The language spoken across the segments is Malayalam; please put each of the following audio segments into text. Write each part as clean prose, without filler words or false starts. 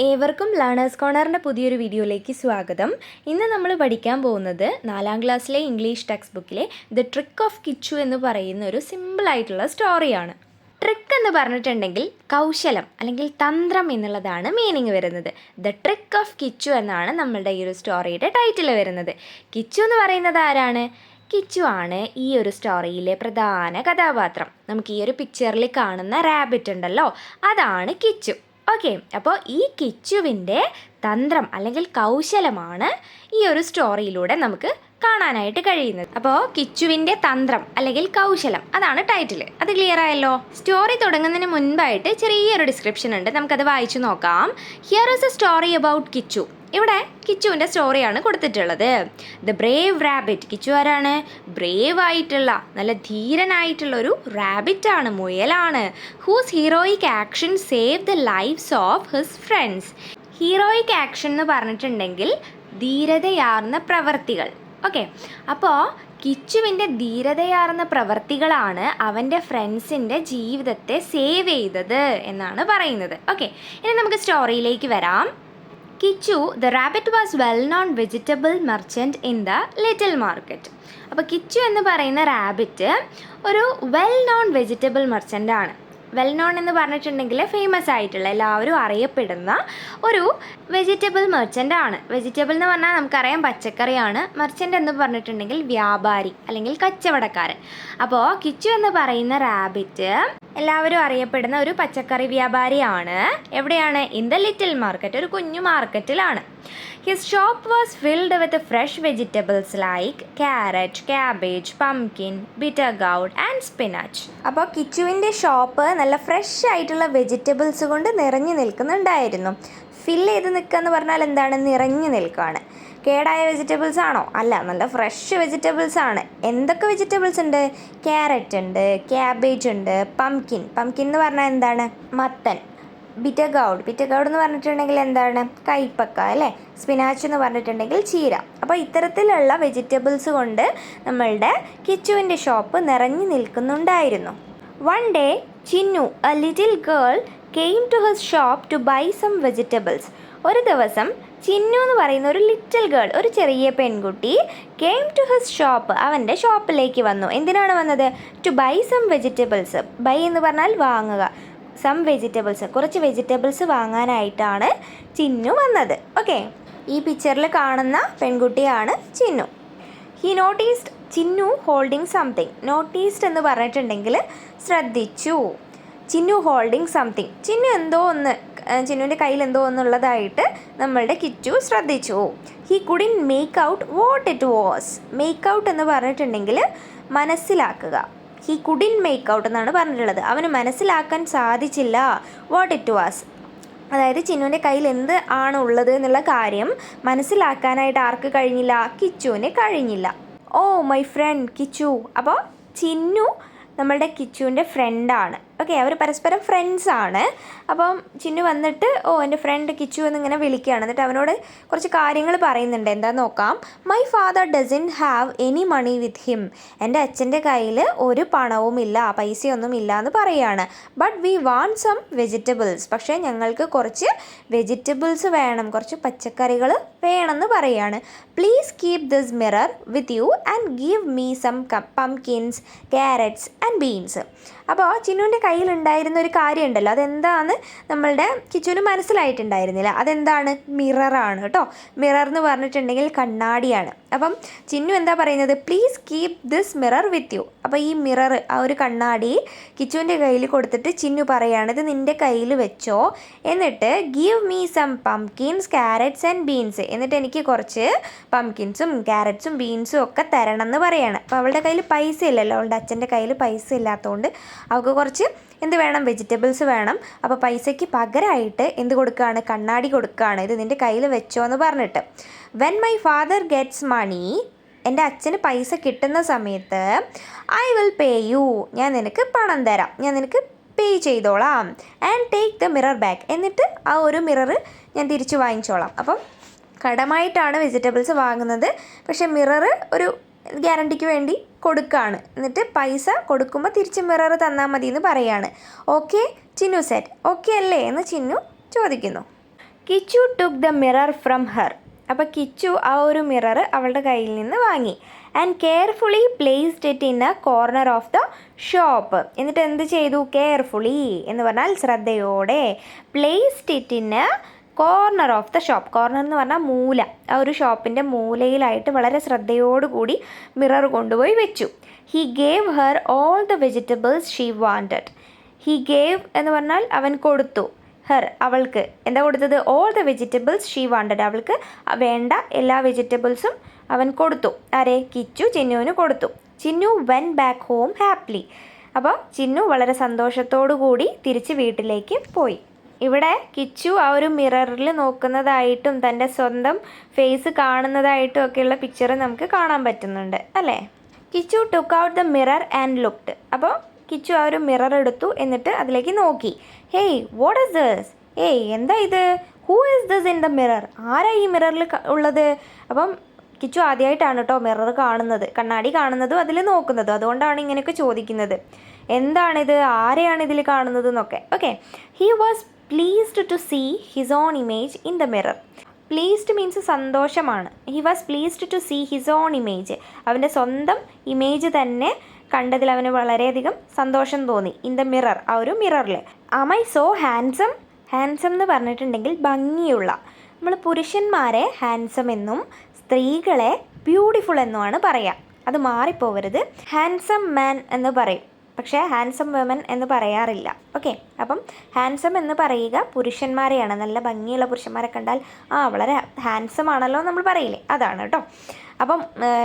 ഏവർക്കും ലേണേഴ്സ് കോർണറിൻ്റെ പുതിയൊരു വീഡിയോയിലേക്ക് സ്വാഗതം. ഇന്ന് നമ്മൾ പഠിക്കാൻ പോകുന്നത് 4ാം ക്ലാസ്സിലെ ഇംഗ്ലീഷ് ടെക്സ്റ്റ് ബുക്കിലെ ദ ട്രിക്ക് ഓഫ് കിച്ചു എന്ന് പറയുന്ന ഒരു സിമ്പിളായിട്ടുള്ള സ്റ്റോറിയാണ്. ട്രിക്ക് എന്ന് പറഞ്ഞിട്ടുണ്ടെങ്കിൽ കൗശലം അല്ലെങ്കിൽ തന്ത്രം എന്നുള്ളതാണ് മീനിങ് വരുന്നത്. ദ ട്രിക്ക് ഓഫ് കിച്ചു എന്നാണ് നമ്മളുടെ ഈ ഒരു സ്റ്റോറിയുടെ ടൈറ്റിൽ വരുന്നത്. കിച്ചു എന്ന് പറയുന്നത് ആരാണ്? കിച്ചു ആണ് ഈ ഒരു സ്റ്റോറിയിലെ പ്രധാന കഥാപാത്രം. നമുക്ക് ഈ ഒരു പിക്ചറിൽ കാണുന്ന റാബിറ്റ് ഉണ്ടല്ലോ, അതാണ് കിച്ചു. ഓക്കെ, അപ്പോൾ ഈ കിച്ചുവിൻ്റെ തന്ത്രം അല്ലെങ്കിൽ കൗശലമാണ് ഈ ഒരു സ്റ്റോറിയിലൂടെ നമുക്ക് കാണാനായിട്ട് കഴിയുന്നത്. അപ്പോൾ കിച്ചുവിൻ്റെ തന്ത്രം അല്ലെങ്കിൽ കൗശലം അതാണ് ടൈറ്റിൽ. അത് ക്ലിയർ ആയല്ലോ. സ്റ്റോറി തുടങ്ങുന്നതിന് മുൻപായിട്ട് ചെറിയൊരു ഡിസ്ക്രിപ്ഷൻ ഉണ്ട്, നമുക്കത് വായിച്ചു നോക്കാം. Here is A story about Kichu. ഇവിടെ കിച്ചുവിൻ്റെ സ്റ്റോറിയാണ് കൊടുത്തിട്ടുള്ളത്. The Brave rabbit. കിച്ചു ആരാണ്? ബ്രേവ് ആയിട്ടുള്ള നല്ല ധീരനായിട്ടുള്ള ഒരു റാബിറ്റാണ്, മുയലാണ്. Whose heroic action save the lives of his friends. Heroic action എന്ന് പറഞ്ഞിട്ടുണ്ടെങ്കിൽ ധീരതയാർന്ന പ്രവർത്തികൾ. ഓക്കെ, അപ്പോൾ കിച്ചുവിൻ്റെ ധീരതയാർന്ന പ്രവർത്തികളാണ് അവൻ്റെ ഫ്രണ്ട്സിൻ്റെ ജീവിതത്തെ സേവ് ചെയ്തത് എന്നാണ് പറയുന്നത്. ഓക്കെ, ഇനി നമുക്ക് സ്റ്റോറിയിലേക്ക് വരാം. Kichu the rabbit was well known vegetable merchant in the little market. അപ്പോൾ കിച്ചു എന്ന് പറയുന്ന റാബിറ്റ് ഒരു വെൽ നോൺ വെജിറ്റബിൾ മെർച്ചൻ്റ് ആണ്. വെൽ നോൺ എന്ന് പറഞ്ഞിട്ടുണ്ടെങ്കിൽ ഫേമസ് ആയിട്ടുള്ള എല്ലാവരും അറിയപ്പെടുന്ന ഒരു വെജിറ്റബിൾ മെർച്ചൻ്റ് ആണ്. വെജിറ്റബിൾ എന്ന് പറഞ്ഞാൽ നമുക്കറിയാം പച്ചക്കറിയാണ്. മെർച്ചൻ്റ് എന്ന് പറഞ്ഞിട്ടുണ്ടെങ്കിൽ വ്യാപാരി അല്ലെങ്കിൽ കച്ചവടക്കാരൻ. അപ്പോൾ കിച്ചു എന്ന് പറയുന്ന റാബിറ്റ് എല്ലാവരും അറിയപ്പെടുന്ന ഒരു പച്ചക്കറി വ്യാപാരിയാണ്. എവിടെയാണ്? ഇൻ ദ ലിറ്റിൽ മാർക്കറ്റ്, ഒരു കുഞ്ഞു മാർക്കറ്റിലാണ്. His shop was filled with fresh vegetables like carrot, cabbage, pumpkin, bitter gourd and spinach. അപ്പോൾ കിച്ചുവിൻ്റെ ഷോപ്പ് നല്ല ഫ്രഷ് ആയിട്ടുള്ള വെജിറ്റബിൾസ് കൊണ്ട് നിറഞ്ഞു നിൽക്കുന്നുണ്ടായിരുന്നു. ഫിൽ ചെയ്ത് നിൽക്കുക എന്ന് പറഞ്ഞാൽ എന്താണ്? നിറഞ്ഞു നിൽക്കുകയാണ്. കേടായ വെജിറ്റബിൾസ് ആണോ? അല്ല, നല്ല ഫ്രഷ് വെജിറ്റബിൾസ് ആണ്. എന്തൊക്കെ വെജിറ്റബിൾസ് ഉണ്ട്? ക്യാരറ്റ് ഉണ്ട്, ക്യാബേജ് ഉണ്ട്, പംകിൻ എന്ന് പറഞ്ഞാൽ എന്താണ്? മത്തൻ. ബിറ്റർ ഗൗഡ് എന്ന് പറഞ്ഞിട്ടുണ്ടെങ്കിൽ എന്താണ്? കൈപ്പക്ക അല്ലേ. സ്പിനാച്ച് എന്ന് പറഞ്ഞിട്ടുണ്ടെങ്കിൽ ചീര. അപ്പോൾ ഇത്തരത്തിലുള്ള വെജിറ്റബിൾസ് കൊണ്ട് നമ്മളുടെ കിച്ചുവിൻ്റെ ഷോപ്പ് നിറഞ്ഞു നിൽക്കുന്നുണ്ടായിരുന്നു. One day Chinnu, a little girl, came to his shop to buy some vegetables. ഒരു ദിവസം ചിന്നു എന്ന് പറയുന്ന ഒരു ലിറ്റിൽ ഗേൾ, ഒരു ചെറിയ പെൺകുട്ടി, കെയിം ടു ഹിസ് ഷോപ്പ്, അവൻ്റെ ഷോപ്പിലേക്ക് വന്നു. എന്തിനാണ് വന്നത്? To buy some vegetables. Buy എന്ന് പറഞ്ഞാൽ വാങ്ങുക. സം വെജിറ്റബിൾസ്, കുറച്ച് വെജിറ്റബിൾസ് വാങ്ങാനായിട്ടാണ് ചിന്നു വന്നത്. ഓക്കെ, ഈ പിക്ചറിൽ കാണുന്ന പെൺകുട്ടിയാണ് Chinnu. He noticed Chinnu holding something. Noticed എന്ന് പറഞ്ഞിട്ടുണ്ടെങ്കിൽ ശ്രദ്ധിച്ചു. ചിന്നു ഹോൾഡിങ് സംതിങ്, ചിന്നു എന്തോ ഒന്ന്, ചിന്നുവിൻ്റെ കയ്യിൽ എന്തോ ഒന്നുള്ളതായിട്ട് നമ്മളുടെ കിച്ചു ശ്രദ്ധിച്ചു. He couldn't make out what it was. Make out എന്ന് പറഞ്ഞിട്ടുണ്ടെങ്കിൽ മനസ്സിലാക്കുക. ഹി കുഡിൻ മേക്ക് ഔട്ട് എന്നാണ് പറഞ്ഞിട്ടുള്ളത്. അവന് മനസ്സിലാക്കാൻ സാധിച്ചില്ല വാട്ട് ഇറ്റ് വാസ്. അതായത് ചിന്നുവിൻ്റെ കയ്യിൽ എന്ത് ആണ് ഉള്ളത് എന്നുള്ള കാര്യം മനസ്സിലാക്കാനായിട്ട് ആർക്ക് കഴിഞ്ഞില്ല? കിച്ചുവിന് കഴിഞ്ഞില്ല. Oh my friend Kichu. അപ്പോൾ ചിന്നു നമ്മളുടെ കിച്ചുവിൻ്റെ ഫ്രണ്ടാണ്. ഓക്കെ, അവർ പരസ്പരം ഫ്രണ്ട്സാണ്. അപ്പം ചിന്നു വന്നിട്ട് എൻ്റെ ഫ്രണ്ട് കിച്ചു എന്നിങ്ങനെ വിളിക്കുകയാണ്. എന്നിട്ട് അവനോട് കുറച്ച് കാര്യങ്ങൾ പറയുന്നുണ്ട്. എന്താന്ന് നോക്കാം. My father doesn't have any money with him. എൻ്റെ അച്ഛൻ്റെ കയ്യിൽ ഒരു പണവുമില്ല, പൈസയൊന്നും ഇല്ല എന്ന് പറയുകയാണ്. But we want some vegetables. പക്ഷേ ഞങ്ങൾക്ക് കുറച്ച് വെജിറ്റബിൾസ് വേണം, കുറച്ച് പച്ചക്കറികൾ വേണമെന്ന് പറയുകയാണ്. Please keep this mirror with you and give me some pumpkins, carrots and beans. അപ്പോൾ ചിന്നുവിൻ്റെ കയ്യിലുണ്ടായിരുന്ന ഒരു കാര്യം ഉണ്ടല്ലോ, അതെന്താണെന്ന് നമ്മളുടെ കിച്ചുവിന് മനസ്സിലായിട്ടുണ്ടായിരുന്നില്ല. അതെന്താണ്? മിററാണ് കേട്ടോ. മിറർ എന്ന് പറഞ്ഞിട്ടുണ്ടെങ്കിൽ കണ്ണാടിയാണ്. അപ്പം ചിന്നു എന്താ പറയുന്നത്? Please keep this mirror with U. അപ്പോൾ ഈ മിറർ, ആ ഒരു കണ്ണാടി കിച്ചുവിൻ്റെ കയ്യിൽ കൊടുത്തിട്ട് ചിന്നു പറയുകയാണ്, ഇത് നിൻ്റെ കയ്യിൽ വെച്ചോ, എന്നിട്ട് give me some pumpkins, carrots and beans. എന്നിട്ട് എനിക്ക് കുറച്ച് പംകിൻസും ക്യാരറ്റ്സും ബീൻസും ഒക്കെ തരണം എന്ന് പറയുകയാണ്. അപ്പോൾ അവളുടെ കയ്യിൽ പൈസ ഇല്ലല്ലോ, അവളുടെ അച്ഛൻ്റെ കയ്യിൽ പൈസ ഇല്ലാത്തതുകൊണ്ട് അവൾക്ക് കുറച്ച് എന്ത് വേണം? വെജിറ്റബിൾസ് വേണം. അപ്പോൾ പൈസയ്ക്ക് പകരമായിട്ട് എന്ത് കൊടുക്കുകയാണ്? കണ്ണാടി കൊടുക്കുകയാണ്. ഇത് നിൻ്റെ കയ്യിൽ വെച്ചോ എന്ന് പറഞ്ഞിട്ട്. വെൻ മൈ ഫാദർ ഗെറ്റ്സ് മണി, എൻ്റെ അച്ഛന് പൈസ കിട്ടുന്ന സമയത്ത് ഐ വിൽ പേ യു, ഞാൻ നിനക്ക് പണം തരാം, ഞാൻ നിനക്ക് പേ ചെയ്തോളാം. And take the mirror back, എന്നിട്ട് ആ ഒരു മിറർ ഞാൻ തിരിച്ചു വാങ്ങിച്ചോളാം. അപ്പം കടമായിട്ടാണ് വെജിറ്റബിൾസ് വാങ്ങുന്നത്, പക്ഷേ മിറർ ഒരു ഗ്യാരണ്ടിക്ക് വേണ്ടി കൊടുക്കുകയാണ്. എന്നിട്ട് പൈസ കൊടുക്കുമ്പോൾ തിരിച്ച് മിറർ തന്നാൽ മതി എന്ന് പറയുകയാണ്. ഓക്കെ ചിന്നു സെറ്റ്, ഓക്കെ അല്ലേ എന്ന് ചിന്നു ചോദിക്കുന്നു. Kichu took the mirror from her. അപ്പോൾ കിച്ചു ആ ഒരു മിറർ അവളുടെ കയ്യിൽ നിന്ന് വാങ്ങി. And carefully placed it in A corner of the shop. എന്നിട്ട് എന്ത് ചെയ്തു? കെയർഫുള്ളി എന്ന് പറഞ്ഞാൽ ശ്രദ്ധയോടെ. Placed it in A corner of the shop. Corner എന്ന് പറഞ്ഞാൽ മൂല. ആ ഒരു ഷോപ്പിൻ്റെ മൂലയിലായിട്ട് വളരെ ശ്രദ്ധയോടുകൂടി മിറർ കൊണ്ടുപോയി വെച്ചു. He gave her all the vegetables she wanted. He gave എന്ന് പറഞ്ഞാൽ അവൻ കൊടുത്തു. ഹെർ അവൾക്ക് എന്താ കൊടുത്തത്? All the vegetables she wanted. അവൾക്ക് വേണ്ട എല്ലാ വെജിറ്റബിൾസും അവൻ കൊടുത്തു. ആരെ? കിച്ചു ചിന്നുവിന് കൊടുത്തു. Chinnu when back home happily. അപ്പോൾ ചിന്നു വളരെ സന്തോഷത്തോടു കൂടി തിരിച്ച് വീട്ടിലേക്ക് പോയി. ഇവിടെ കിച്ചു ആ ഒരു മിററിൽ നോക്കുന്നതായിട്ടും തൻ്റെ സ്വന്തം ഫേസ് കാണുന്നതായിട്ടും ഒക്കെയുള്ള പിക്ചർ നമുക്ക് കാണാൻ പറ്റുന്നുണ്ട് അല്ലേ? Kichu took out the mirror and looked. അപ്പോൾ കിച്ചു ആ ഒരു മിറർ എടുത്തു, എന്നിട്ട് അതിലേക്ക് നോക്കി. Hey what is this? ഏയ് എന്താ ഇത്? Who is this in the mirror? ആരാ ഈ മിററിൽ ഉള്ളത്? അപ്പം കിച്ചു ആദ്യമായിട്ടാണ് കേട്ടോ മിറർ കാണുന്നത്, കണ്ണാടി കാണുന്നതും അതിൽ നോക്കുന്നതും. അതുകൊണ്ടാണ് ഇങ്ങനെയൊക്കെ ചോദിക്കുന്നത്. എന്താണിത്? ആരെയാണ് ഇതിൽ കാണുന്നത് എന്നൊക്കെ. Okay. He was pleased to see his own image in the mirror. Pleased means സന്തോഷമാണ്. He was pleased to see his own image. അവൻ്റെ സ്വന്തം ഇമേജ് തന്നെ കണ്ടതിൽ അവന് വളരെയധികം സന്തോഷം തോന്നി. ഇൻ ദ മിറർ, ആ ഒരു മിററിൽ. Am I so handsome? Handsome എന്ന് പറഞ്ഞിട്ടുണ്ടെങ്കിൽ ഭംഗിയുള്ള. നമ്മൾ പുരുഷന്മാരെ ഹാൻസം എന്നും സ്ത്രീകളെ ബ്യൂട്ടിഫുൾ എന്നുമാണ് പറയുക. അത് മാറിപ്പോവരുത്. ഹാൻസം മാൻ എന്ന് പറയും, പക്ഷേ ഹാൻസം വുമൻ എന്ന് പറയാറില്ല. ഓക്കെ. അപ്പം ഹാൻസം എന്ന് പറയുക പുരുഷന്മാരെയാണ്. നല്ല ഭംഗിയുള്ള പുരുഷന്മാരെ കണ്ടാൽ വളരെ ഹാൻസം ആണല്ലോ നമ്മൾ പറയില്ലേ, അതാണ് കേട്ടോ. അപ്പം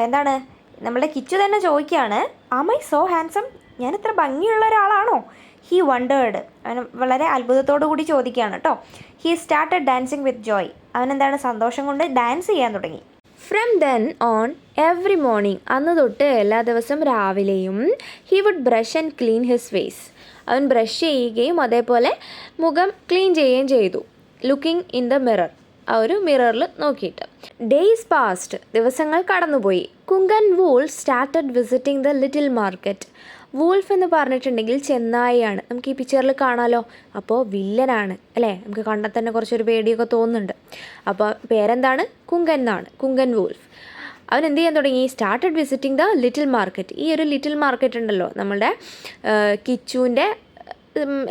എന്താണ്, നമ്മളുടെ കിച്ചു തന്നെ ചോദിക്കുകയാണ്, ആം ഐ സോ ഹാൻസം? ഞാൻ ഇത്ര ഭംഗിയുള്ള ഒരാളാണോ? He wondered. അവൻ വളരെ അത്ഭുതത്തോടു കൂടി ചോദിക്കുകയാണ് കേട്ടോ. He started dancing with joy. അവനെന്താണ്, സന്തോഷം കൊണ്ട് ഡാൻസ് ചെയ്യാൻ തുടങ്ങി. From then on every morning, അന്ന് തൊട്ട് എല്ലാ ദിവസം രാവിലെയും he would brush and clean his face. അവൻ ബ്രഷ് ചെയ്യുകയും അതേപോലെ മുഖം ക്ലീൻ ചെയ്യുകയും ചെയ്തു. ലുക്കിംഗ് ഇൻ ദ മിറർ, ആ ഒരു മിററിൽ നോക്കിയിട്ട്. ഡേയ്സ് പാസ്റ്റ്, ദിവസങ്ങൾ കടന്നുപോയി. Kunkan wolf started visiting the little market. Wolf എന്ന് പറഞ്ഞിട്ടുണ്ടെങ്കിൽ ചെന്നായിയാണ്. നമുക്ക് ഈ പിക്ചറിൽ കാണാമല്ലോ. അപ്പോൾ വില്ലനാണ് അല്ലേ? നമുക്ക് കണ്ടാൽ തന്നെ കുറച്ചൊരു പേടിയൊക്കെ തോന്നുന്നുണ്ട്. അപ്പോൾ പേരെന്താണ്? കുങ്കൻ എന്നാണ്. കുങ്കൻ വൂൾഫ്. അവൻ എന്ത് ചെയ്യാൻ തുടങ്ങി? Started visiting the little market. ഈ ഒരു ലിറ്റിൽ മാർക്കറ്റ് ഉണ്ടല്ലോ, നമ്മളുടെ കിച്ചുവിൻ്റെ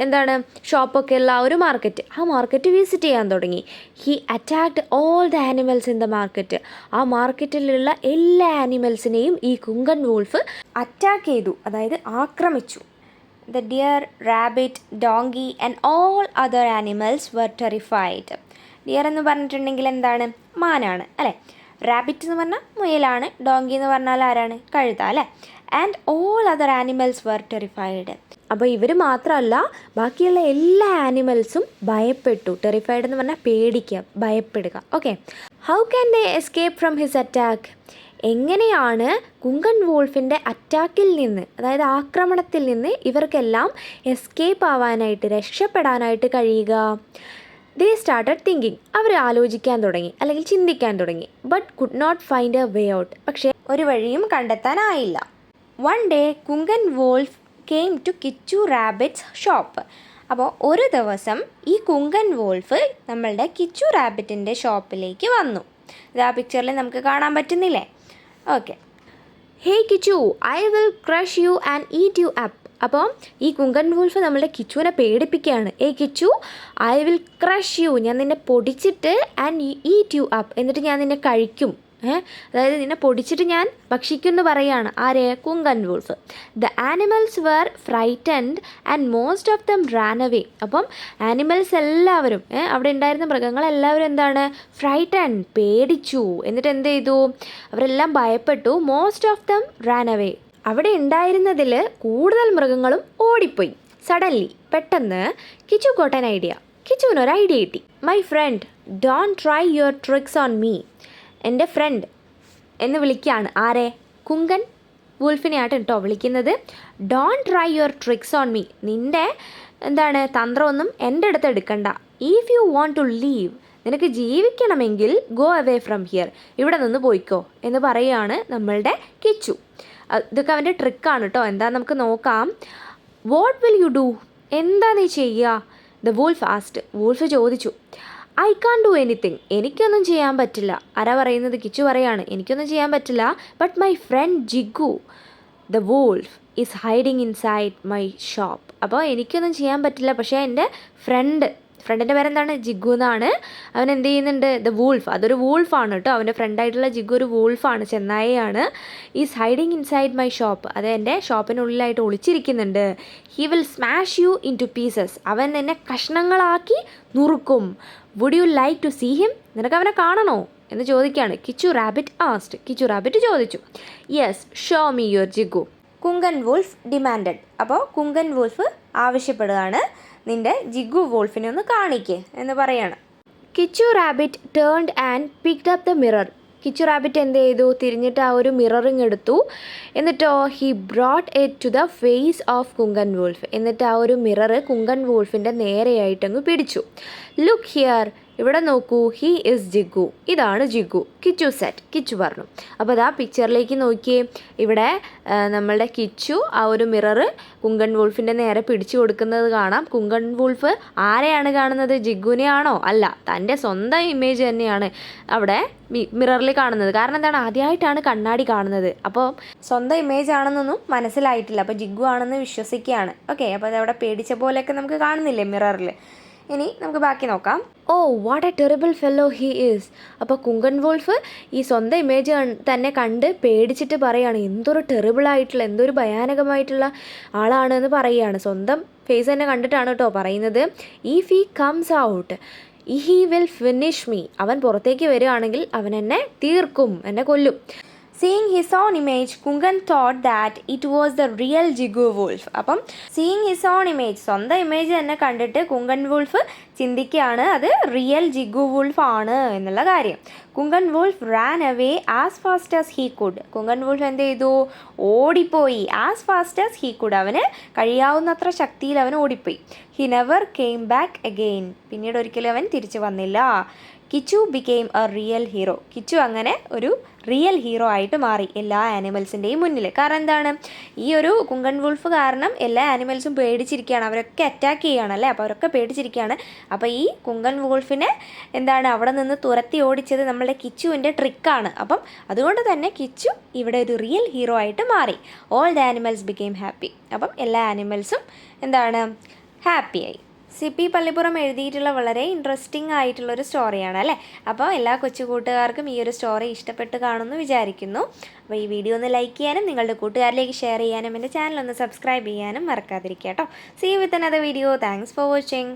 എന്താണ് ഷോപ്പൊക്കെ ഉള്ള ആ ഒരു മാർക്കറ്റ്, ആ മാർക്കറ്റ് വിസിറ്റ് ചെയ്യാൻ തുടങ്ങി. He attacked all the animals in the market. ആ മാർക്കറ്റിലുള്ള എല്ലാ ആനിമൽസിനെയും ഈ കുങ്കൻ വൂൾഫ് അറ്റാക്ക് ചെയ്തു, അതായത് ആക്രമിച്ചു. The deer, rabbit, donkey and all other animals were terrified. Deer എന്ന് പറഞ്ഞിട്ടുണ്ടെങ്കിൽ എന്താണ്? മാനാണ് അല്ലേ? റാബിറ്റ് എന്ന് പറഞ്ഞാൽ മുയലാണ്. ഡോങ്കി എന്ന് പറഞ്ഞാൽ ആരാണ്? കഴുത അല്ലേ? And all other animals were terrified. അപ്പോൾ ഇവർ മാത്രമല്ല, ബാക്കിയുള്ള എല്ലാ ആനിമൽസും ഭയപ്പെട്ടു. ടെറിഫൈഡ് എന്ന് പറഞ്ഞാൽ പേടിക്കുക, ഭയപ്പെടുക. Okay. How can they escape from his attack? എങ്ങനെയാണ് കുങ്കൻ വൂൾഫിൻ്റെ അറ്റാക്കിൽ നിന്ന്, അതായത് ആക്രമണത്തിൽ നിന്ന് ഇവർക്കെല്ലാം എസ്കേപ്പ് ആവാനായിട്ട്, രക്ഷപ്പെടാനായിട്ട് കഴിയുക? ദേ സ്റ്റാർട്ടഡ് തിങ്കിങ്. അവർ ആലോചിക്കാൻ തുടങ്ങി, അല്ലെങ്കിൽ ചിന്തിക്കാൻ തുടങ്ങി. But could not find a way out. പക്ഷേ ഒരു വഴിയും കണ്ടെത്താനായില്ല. One day Kunkan wolf came to Kichu rabbit's shop. അപ്പോൾ ഒരു ദിവസം ഈ കുങ്കൻ വൂൾഫ് നമ്മളുടെ കിച്ചു റാബിറ്റിൻ്റെ ഷോപ്പിലേക്ക് വന്നു. ഇത് ആ പിക്ചറിൽ നമുക്ക് കാണാൻ പറ്റുന്നില്ലേ? Okay. Hey Kichu, I will crush you and eat you up. അപ്പോൾ ഈ കുങ്കൻ വൂൾഫ് നമ്മളുടെ കിച്ചുവിനെ പേടിപ്പിക്കുകയാണ്. Hey Kichu, I will crush you, ഞാൻ നിന്നെ പൊടിച്ചിട്ട് ആൻഡ് ഈറ്റ് യു അപ്പ്, എന്നിട്ട് ഞാൻ നിന്നെ കഴിക്കും. അതായത് നിന്നെ പൊടിച്ചിട്ട് ഞാൻ ഭക്ഷിക്കുമെന്ന് പറയുകയാണ്. ആരെ? Kunkan wolf. The animals were frightened and most of them ran away. അപ്പം ആനിമൽസ് എല്ലാവരും, അവിടെ ഉണ്ടായിരുന്ന മൃഗങ്ങളെല്ലാവരും എന്താണ്? ഫ്രൈറ്റൻഡ്, പേടിച്ചു. എന്നിട്ട് എന്ത് ചെയ്തു? അവരെല്ലാം ഭയപ്പെട്ടു. Most of them ran away. അവിടെ ഉണ്ടായിരുന്നതിൽ കൂടുതൽ മൃഗങ്ങളും ഓടിപ്പോയി. സഡൻലി, പെട്ടെന്ന് കിച്ചു ഗോട്ട് ആൻ ഐഡിയ. കിച്ചുവിനൊരു ഐഡിയ കിട്ടി. My friend, don't try your tricks on me. എൻ്റെ ഫ്രണ്ട് എന്ന് വിളിക്കുകയാണ്. ആരെ? കുങ്കൻ വൂൾഫിനെയായിട്ട് കേട്ടോ വിളിക്കുന്നത്. Don't try your tricks on me. നിൻ്റെ എന്താണ് തന്ത്രമൊന്നും എൻ്റെ അടുത്ത് എടുക്കണ്ട. If you want to live, നിനക്ക് ജീവിക്കണമെങ്കിൽ ഗോ അവേ ഫ്രം ഹിയർ, ഇവിടെ നിന്ന് പോയിക്കോ എന്ന് പറയുകയാണ് നമ്മളുടെ കിച്ചു. ഇതൊക്കെ അവൻ്റെ ട്രിക്കാണ് കേട്ടോ. എന്താ നമുക്ക് നോക്കാം. What will you do? എന്താ നീ ചെയ്യുക? The wolf asked. വൂൾഫ് ചോദിച്ചു. ഐ കാൺ ഡു എനിത്തിങ്, എനിക്കൊന്നും ചെയ്യാൻ പറ്റില്ല. ആരാ പറയുന്നത്? കിച്ചു പറയാണ് എനിക്കൊന്നും ചെയ്യാൻ പറ്റില്ല. But my friend Jigu the wolf is hiding inside my shop. അപ്പോൾ എനിക്കൊന്നും ചെയ്യാൻ പറ്റില്ല, പക്ഷേ എൻ്റെ ഫ്രണ്ടിൻ്റെ പേരെന്താണ്? ജിഗു എന്നാണ്. അവൻ എന്ത് ചെയ്യുന്നുണ്ട്? ദ വൂൾഫ്, അതൊരു വൂൾഫാണ് കേട്ടോ. അവൻ്റെ ഫ്രണ്ടായിട്ടുള്ള ജിഗു ഒരു വൂൾഫാണ്, ചെന്നായയാണ്. Is hiding inside my shop, അത് എൻ്റെ ഷോപ്പിനുള്ളിലായിട്ട് ഒളിച്ചിരിക്കുന്നുണ്ട്. He will smash you into pieces, അവൻ എന്നെ കഷ്ണങ്ങളാക്കി നുറുക്കും. Would you like to see him, നിനക്ക് അവനെ കാണണോ എന്ന് ചോദിക്കുകയാണ്. Kichu rabbit asked, Kichu rabbit ചോദിച്ചു. Yes, show me your Jigu, Kunkan wolf demanded. അപ്പോൾ കുങ്കൻ വൂൾഫ് ആവശ്യപ്പെടുകയാണ്, നിൻ്റെ ജിഗു വോൾഫിനെ ഒന്ന് കാണിക്ക് എന്ന് പറയാണ്. Kichu rabbit turned and picked up the mirror. Kichu rabbit എന്ത് ചെയ്തു? തിരിഞ്ഞിട്ട് ആ ഒരു മിററിങ് എടുത്തു. എന്നിട്ടോ he brought it to the face of Kunkan wolf. എന്നിട്ട് ആ ഒരു മിറർ കുങ്കൻ വൂൾഫിൻ്റെ നേരെയായിട്ടങ്ങ് പിടിച്ചു. ലുക്ക് ഹിയർ, ഇവിടെ നോക്കൂ, ഹീ ഈസ് ജിഗു, ഇതാണ് ജിഗു, കിച്ചു സെറ്റ്, കിച്ചു പറഞ്ഞു. അപ്പോൾ അതാ പിക്ചറിലേക്ക് നോക്കിയേ, ഇവിടെ നമ്മളുടെ കിച്ചു ആ ഒരു മിറർ കുങ്കൻ വൂൾഫിൻ്റെ നേരെ പിടിച്ചു കൊടുക്കുന്നത് കാണാം. കുങ്കൻ വൂൾഫ് ആരെയാണ് കാണുന്നത്? ജിഗുവിനെ ആണോ? അല്ല, തൻ്റെ സ്വന്തം ഇമേജ് തന്നെയാണ് അവിടെ മിററിൽ കാണുന്നത്. കാരണം എന്താണ്? ആദ്യമായിട്ടാണ് കണ്ണാടി കാണുന്നത്. അപ്പോൾ സ്വന്തം ഇമേജ് ആണെന്നൊന്നും മനസ്സിലായിട്ടില്ല, അപ്പോൾ ജിഗു ആണെന്ന് വിശ്വസിക്കുകയാണ്. ഓക്കെ, അപ്പോൾ അതവിടെ പേടിച്ച പോലെയൊക്കെ നമുക്ക് കാണുന്നില്ലേ മിററിൽ. ഇനി നമുക്ക് ബാക്കി നോക്കാം. Oh what a terrible fellow he is. അപ്പോൾ കുങ്കൻ വോൾഫ് ഈ സ്വന്തം ഇമേജ് തന്നെ കണ്ട് പേടിച്ചിട്ട് പറയുകയാണ്, എന്തൊരു ടെറിബിളായിട്ടുള്ള, എന്തൊരു ഭയാനകമായിട്ടുള്ള ആളാണ് എന്ന് പറയുകയാണ്. സ്വന്തം ഫേസ് തന്നെ കണ്ടിട്ടാണ് കേട്ടോ പറയുന്നത്. If he comes out he will finish me, അവൻ പുറത്തേക്ക് വരികയാണെങ്കിൽ അവൻ എന്നെ തീർക്കും, എന്നെ കൊല്ലും. Seeing his own image, Kungan thought that it was the real Jigu wolf. അപ്പം seeing his own image, സ്വന്തം ഇമേജ് തന്നെ കണ്ടിട്ട് കുങ്കൻ വൂൾഫ് ചിന്തിക്കുകയാണ് അത് റിയൽ ജിഗു വൂൾഫ് ആണ് എന്നുള്ള കാര്യം. Kunkan wolf Rann away as fast as he could. Kunkan wolf എന്ത് ചെയ്തു? ഓടിപ്പോയി. As fast as he could, അവന് കഴിയാവുന്നത്ര ശക്തിയിൽ അവൻ ഓടിപ്പോയി. He never came back again, പിന്നീട് ഒരിക്കലും അവൻ തിരിച്ചു വന്നില്ല. Kichu became A real hero. Kichu അങ്ങനെ ഒരു റിയൽ ഹീറോ ആയിട്ട് മാറി എല്ലാ ആനിമൽസിൻ്റെയും മുന്നിൽ. കാരണം എന്താണ്? ഈ ഒരു കുങ്കൻ വൂൾഫ് കാരണം എല്ലാ ആനിമൽസും പേടിച്ചിരിക്കുകയാണ്, അവരൊക്കെ അറ്റാക്ക് ചെയ്യുകയാണല്ലേ, അപ്പോൾ അവരൊക്കെ പേടിച്ചിരിക്കുകയാണ്. അപ്പോൾ ഈ കുങ്കൻ വൂൾഫിനെ എന്താണ് അവിടെ നിന്ന് തുരത്തി ഓടിച്ചത് നമ്മളുടെ കിച്ചുവിൻ്റെ ട്രിക്കാണ്. അപ്പം അതുകൊണ്ട് തന്നെ കിച്ചു ഇവിടെ ഒരു റിയൽ ഹീറോ ആയിട്ട് മാറി. All the animals became happy. അപ്പം എല്ലാ ആനിമൽസും എന്താണ്? ഹാപ്പിയായി. സിപ്പി പള്ളിപ്പുറം എഴുതിയിട്ടുള്ള വളരെ ഇൻട്രസ്റ്റിംഗ് ആയിട്ടുള്ളൊരു സ്റ്റോറിയാണ് അല്ലേ. അപ്പോൾ എല്ലാ കൊച്ചു കൂട്ടുകാർക്കും ഈ ഒരു സ്റ്റോറി ഇഷ്ടപ്പെട്ട് കാണുമെന്ന് വിചാരിക്കുന്നു. അപ്പോൾ ഈ വീഡിയോ ഒന്ന് ലൈക്ക് ചെയ്യാനും നിങ്ങളുടെ കൂട്ടുകാരിലേക്ക് ഷെയർ ചെയ്യാനും എൻ്റെ ചാനൽ ഒന്ന് സബ്സ്ക്രൈബ് ചെയ്യാനും മറക്കാതിരിക്കുക കേട്ടോ. See you with another video. Thanks for watching.